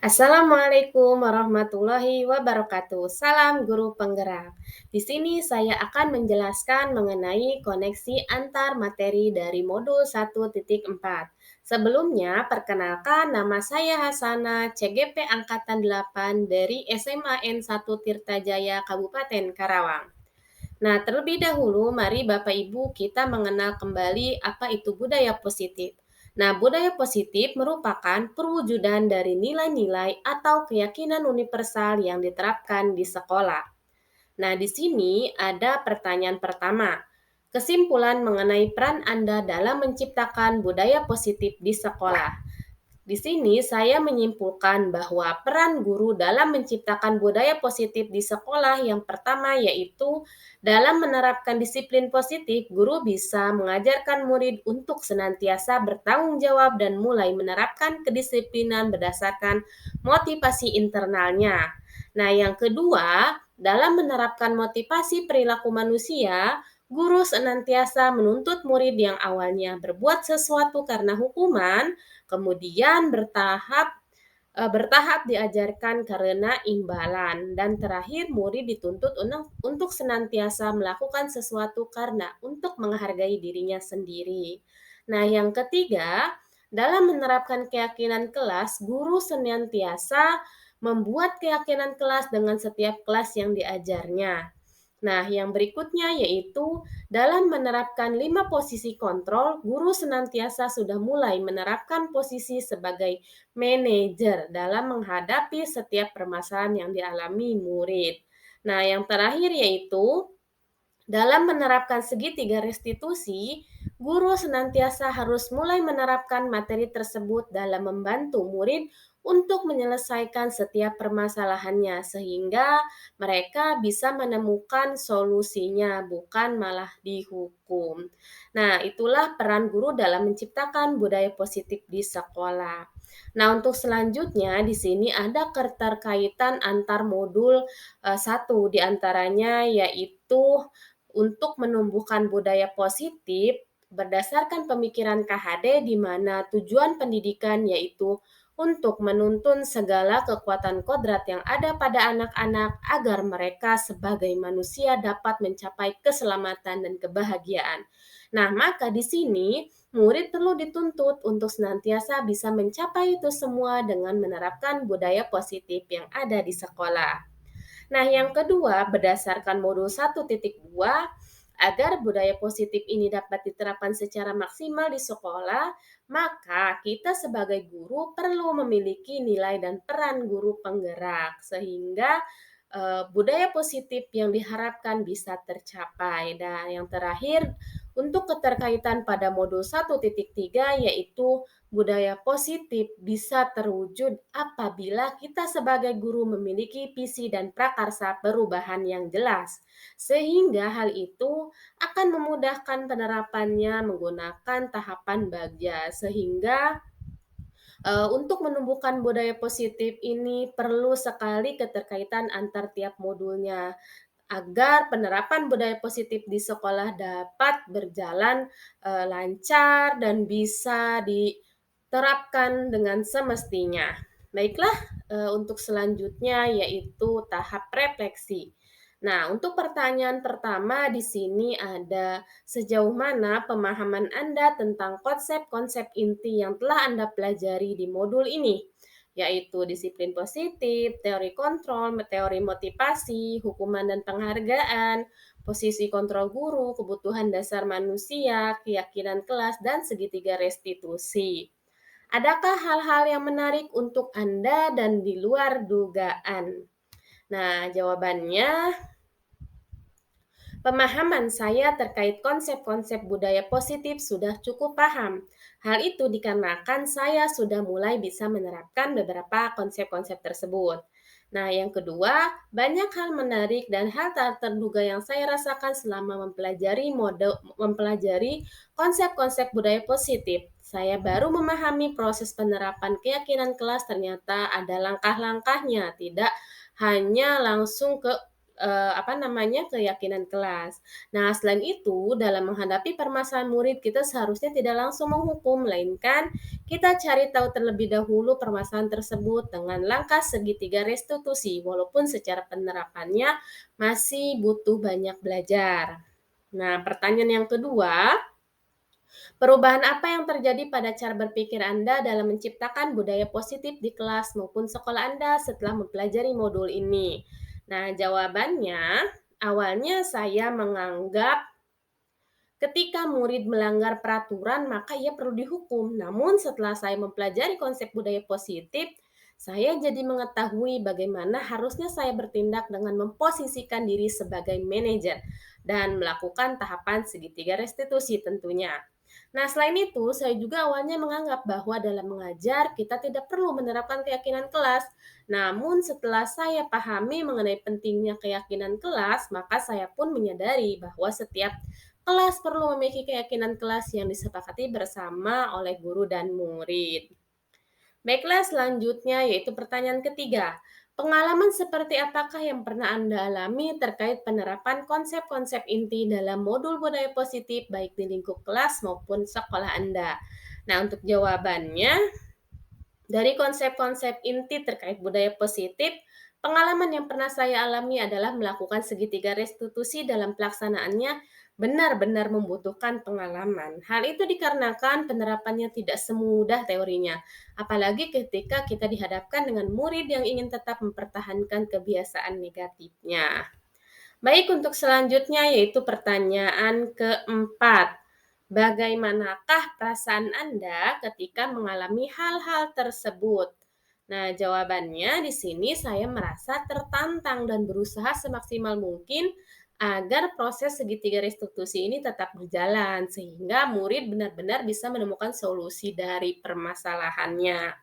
Assalamualaikum warahmatullahi wabarakatuh. Salam guru penggerak. Di sini saya akan menjelaskan mengenai koneksi antar materi dari modul 1.4. Sebelumnya, perkenalkan nama saya Hasana, CGP Angkatan 8 dari SMA N1 Tirtajaya, Kabupaten Karawang. Nah, terlebih dahulu, mari Bapak Ibu kita mengenal kembali apa itu budaya positif. Nah, budaya positif merupakan perwujudan dari nilai-nilai atau keyakinan universal yang diterapkan di sekolah. Nah, di sini ada pertanyaan pertama. Kesimpulan mengenai peran Anda dalam menciptakan budaya positif di sekolah. Di sini saya menyimpulkan bahwa peran guru dalam menciptakan budaya positif di sekolah yang pertama yaitu dalam menerapkan disiplin positif, guru bisa mengajarkan murid untuk senantiasa bertanggung jawab dan mulai menerapkan kedisiplinan berdasarkan motivasi internalnya. Nah, yang kedua, dalam menerapkan motivasi perilaku manusia, guru senantiasa menuntut murid yang awalnya berbuat sesuatu karena hukuman kemudian bertahap diajarkan karena imbalan dan terakhir murid dituntut untuk senantiasa melakukan sesuatu karena untuk menghargai dirinya sendiri. Nah, yang ketiga, dalam menerapkan keyakinan kelas, guru senantiasa membuat keyakinan kelas dengan setiap kelas yang diajarnya. Nah, yang berikutnya yaitu dalam menerapkan 5 posisi kontrol, guru senantiasa sudah mulai menerapkan posisi sebagai manajer dalam menghadapi setiap permasalahan yang dialami murid. Nah, yang terakhir yaitu dalam menerapkan segitiga restitusi, guru senantiasa harus mulai menerapkan materi tersebut dalam membantu murid untuk menyelesaikan setiap permasalahannya sehingga mereka bisa menemukan solusinya bukan malah dihukum. Nah, itulah peran guru dalam menciptakan budaya positif di sekolah. Nah, untuk selanjutnya di sini ada keterkaitan antar modul 1 diantaranya yaitu untuk menumbuhkan budaya positif berdasarkan pemikiran KHD di mana tujuan pendidikan yaitu untuk menuntun segala kekuatan kodrat yang ada pada anak-anak agar mereka sebagai manusia dapat mencapai keselamatan dan kebahagiaan. Nah, maka di sini murid perlu dituntut untuk senantiasa bisa mencapai itu semua dengan menerapkan budaya positif yang ada di sekolah. Nah, yang kedua, berdasarkan modul 1.2, agar budaya positif ini dapat diterapkan secara maksimal di sekolah, maka kita sebagai guru perlu memiliki nilai dan peran guru penggerak sehingga budaya positif yang diharapkan bisa tercapai. Dan yang terakhir, untuk keterkaitan pada modul 1.3 yaitu budaya positif bisa terwujud apabila kita sebagai guru memiliki visi dan prakarsa perubahan yang jelas, sehingga hal itu akan memudahkan penerapannya menggunakan tahapan bagja, sehingga untuk menumbuhkan budaya positif ini perlu sekali keterkaitan antar tiap modulnya agar penerapan budaya positif di sekolah dapat berjalan lancar dan bisa diterapkan dengan semestinya. Baiklah, untuk selanjutnya yaitu tahap refleksi. Nah, untuk pertanyaan pertama di sini ada sejauh mana pemahaman Anda tentang konsep-konsep inti yang telah Anda pelajari di modul ini? Yaitu disiplin positif, teori kontrol, teori motivasi, hukuman dan penghargaan, posisi kontrol guru, kebutuhan dasar manusia, keyakinan kelas, dan segitiga restitusi. Adakah hal-hal yang menarik untuk Anda dan di luar dugaan? Nah, jawabannya pemahaman saya terkait konsep-konsep budaya positif sudah cukup paham. Hal itu dikarenakan saya sudah mulai bisa menerapkan beberapa konsep-konsep tersebut. Nah, yang kedua, banyak hal menarik dan hal tak terduga yang saya rasakan selama mempelajari konsep-konsep budaya positif. Saya baru memahami proses penerapan keyakinan kelas ternyata ada langkah-langkahnya, tidak hanya langsung ke keyakinan kelas. Nah, selain itu, dalam menghadapi permasalahan murid, kita seharusnya tidak langsung menghukum, melainkan kita cari tahu terlebih dahulu permasalahan tersebut dengan langkah segitiga restitusi, walaupun secara penerapannya masih butuh banyak belajar. Nah, pertanyaan yang kedua, perubahan apa yang terjadi pada cara berpikir Anda dalam menciptakan budaya positif di kelas maupun sekolah Anda setelah mempelajari modul ini? Nah, jawabannya, awalnya saya menganggap ketika murid melanggar peraturan, maka ia perlu dihukum. Namun setelah saya mempelajari konsep budaya positif, saya jadi mengetahui bagaimana harusnya saya bertindak dengan memposisikan diri sebagai manajer dan melakukan tahapan segitiga restitusi tentunya. Nah, selain itu, saya juga awalnya menganggap bahwa dalam mengajar kita tidak perlu menerapkan keyakinan kelas. Namun, setelah saya pahami mengenai pentingnya keyakinan kelas, maka saya pun menyadari bahwa setiap kelas perlu memiliki keyakinan kelas yang disepakati bersama oleh guru dan murid. Baiklah, selanjutnya yaitu pertanyaan ketiga. Pengalaman seperti apakah yang pernah Anda alami terkait penerapan konsep-konsep inti dalam modul budaya positif baik di lingkup kelas maupun sekolah Anda? Nah, untuk jawabannya, dari konsep-konsep inti terkait budaya positif, pengalaman yang pernah saya alami adalah melakukan segitiga restitusi dalam pelaksanaannya benar-benar membutuhkan pengalaman. Hal itu dikarenakan penerapannya tidak semudah teorinya, apalagi ketika kita dihadapkan dengan murid yang ingin tetap mempertahankan kebiasaan negatifnya. Baik, untuk selanjutnya yaitu pertanyaan keempat. Bagaimanakah perasaan Anda ketika mengalami hal-hal tersebut? Nah, jawabannya di sini saya merasa tertantang dan berusaha semaksimal mungkin agar proses segitiga restitusi ini tetap berjalan sehingga murid benar-benar bisa menemukan solusi dari permasalahannya.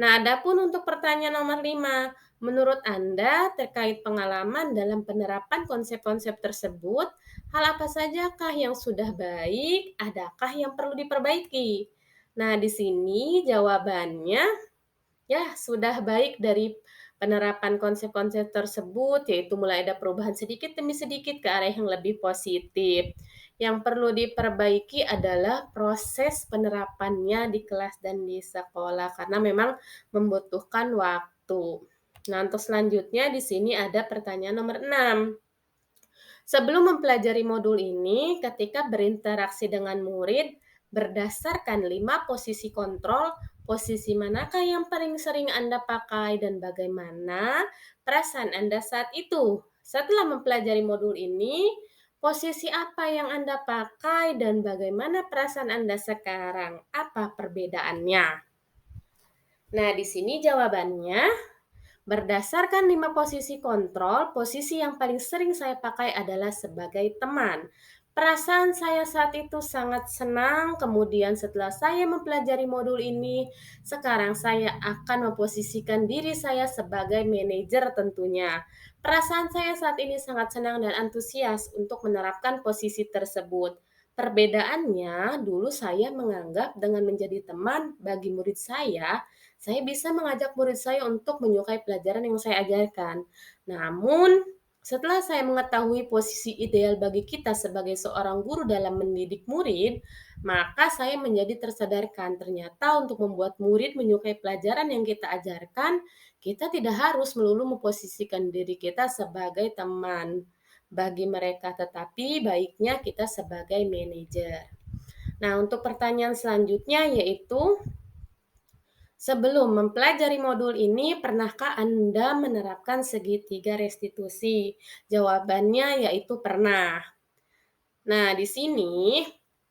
Nah, adapun untuk pertanyaan nomor 5, menurut Anda terkait pengalaman dalam penerapan konsep-konsep tersebut, hal apa sajakah yang sudah baik, adakah yang perlu diperbaiki? Nah, di sini jawabannya ya, sudah baik dari penerapan konsep-konsep tersebut, yaitu mulai ada perubahan sedikit demi sedikit ke arah yang lebih positif. Yang perlu diperbaiki adalah proses penerapannya di kelas dan di sekolah, karena memang membutuhkan waktu. Nah, untuk selanjutnya di sini ada pertanyaan nomor 6. Sebelum mempelajari modul ini, ketika berinteraksi dengan murid, berdasarkan 5 posisi kontrol, posisi manakah yang paling sering Anda pakai dan bagaimana perasaan Anda saat itu? Setelah mempelajari modul ini, posisi apa yang Anda pakai dan bagaimana perasaan Anda sekarang? Apa perbedaannya? Nah, di sini jawabannya. Berdasarkan 5 posisi kontrol, posisi yang paling sering saya pakai adalah sebagai teman. Perasaan saya saat itu sangat senang, kemudian setelah saya mempelajari modul ini, sekarang saya akan memposisikan diri saya sebagai manajer tentunya. Perasaan saya saat ini sangat senang dan antusias untuk menerapkan posisi tersebut. Perbedaannya, dulu saya menganggap dengan menjadi teman bagi murid saya bisa mengajak murid saya untuk menyukai pelajaran yang saya ajarkan. Namun, setelah saya mengetahui posisi ideal bagi kita sebagai seorang guru dalam mendidik murid, maka saya menjadi tersadarkan ternyata untuk membuat murid menyukai pelajaran yang kita ajarkan, kita tidak harus melulu memposisikan diri kita sebagai teman bagi mereka, tetapi baiknya kita sebagai manajer. Nah, untuk pertanyaan selanjutnya yaitu, sebelum mempelajari modul ini, pernahkah Anda menerapkan segitiga restitusi? Jawabannya yaitu pernah. Nah, di sini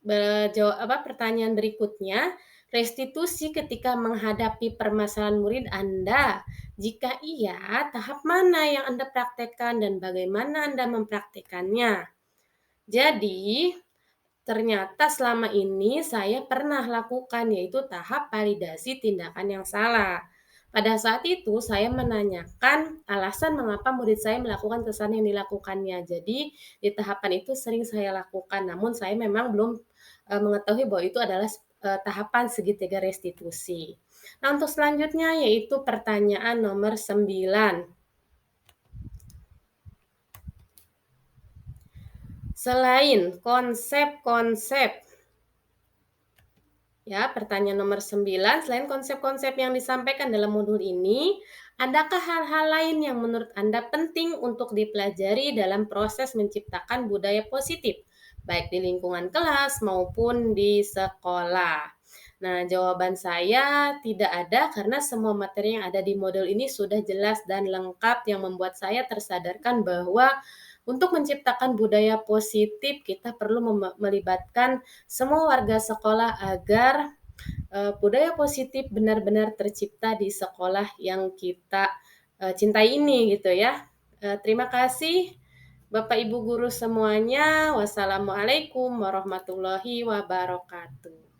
pertanyaan berikutnya, restitusi ketika menghadapi permasalahan murid Anda. Jika iya, tahap mana yang Anda praktekkan dan bagaimana Anda mempraktekannya? Jadi, ternyata selama ini saya pernah lakukan, yaitu tahap validasi tindakan yang salah. Pada saat itu saya menanyakan alasan mengapa murid saya melakukan kesalahan yang dilakukannya. Jadi di tahapan itu sering saya lakukan, namun saya memang belum mengetahui bahwa itu adalah tahapan segitiga restitusi. Nah, untuk selanjutnya yaitu pertanyaan nomor 9. Selain konsep-konsep Ya, pertanyaan nomor 9, selain konsep-konsep yang disampaikan dalam modul ini, adakah hal-hal lain yang menurut Anda penting untuk dipelajari dalam proses menciptakan budaya positif, baik di lingkungan kelas maupun di sekolah? Nah, jawaban saya tidak ada karena semua materi yang ada di modul ini sudah jelas dan lengkap yang membuat saya tersadarkan bahwa untuk menciptakan budaya positif kita perlu melibatkan semua warga sekolah agar budaya positif benar-benar tercipta di sekolah yang kita cintai ini gitu ya. Terima kasih Bapak Ibu guru semuanya. Wassalamualaikum warahmatullahi wabarakatuh.